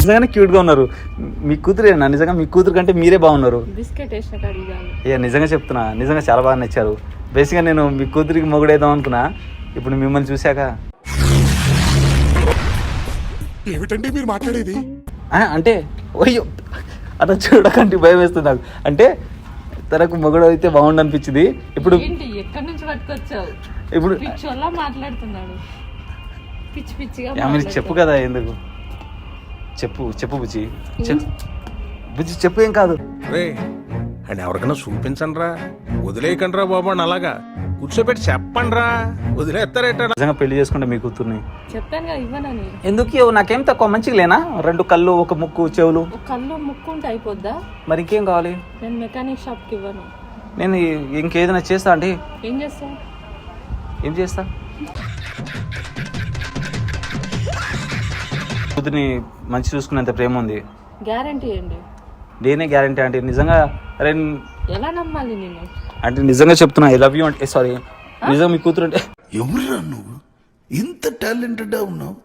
నిజంగానే క్యూట్గా ఉన్నారు. మీ కూతురేనా? నిజంగా మీ కూతురు కంటే మీరే బాగున్నారు. నిజంగా చెప్తున్నా, నిజంగా చాలా బాగా నచ్చారు. బేసిక్గా నేను మీ కూతురికి మొగుడేద్దాం అనుకున్నా, ఇప్పుడు మిమ్మల్ని చూశాక. ఏమిటండి మీరు మాట్లాడేది? అంటే అయ్యో అట్లా చూడకండి, భయం వేస్తుంది నాకు. అంటే తనకు మొగుడు అయితే బాగుండు అనిపించింది. ఇప్పుడు ఎక్కడి నుంచి పట్టుకొచ్చావు? ఇప్పుడు మాట్లాడుతున్నాడు పిచ్చి పిచ్చిగా. చెప్పు కదా, ఎందుకు చెప్పు చెప్పు బుజ్జి, బుజ్జి చెప్పు, ఏం కాదు. రే అండ్ ఎవరికైనా చూపించండి రా, వదిలేయకండి రా బాబు అని అలాగా కూర్చోబెట్టి చెప్పండి రా, వదిలేస్తారేట. నిజంగా పెళ్లి చేసుకుంటే మీ కూతుర్ని చెప్పాను కదా ఇవ్వనని. ఎందుకు? నాకేం తక్కువ, మంచిగా లేనా? 2 కళ్ళు, 1 ముక్కు, చెవులు. కళ్ళు ముక్కు ఉంటే అయిపోద్దా? మరి ఇంకేం కావాలి? నేను మెకానిక్ షాప్ కి ఇవ్వను. నేను ఇంకేదైనా చేస్తా అండి. ఏం చేస్తావు? ఏం చేస్తా? కూతుర్ని మంచి చూసుకునేంత ప్రేమ ఉంది. గ్యారంటీ ఏంటి? నేనే గ్యారంటీ అంటే. నిజంగా అరే ఎలా నమ్మాలి నేను? అంటే నిజంగా చెప్తున్నా, ఐ లవ్ యూ అంటే. సారీ, నిజంగా మీ కూతురు అంటే. ఎవరురా నువ్వు? ఇంత టాలెంటెడ్ ఉన్నావు?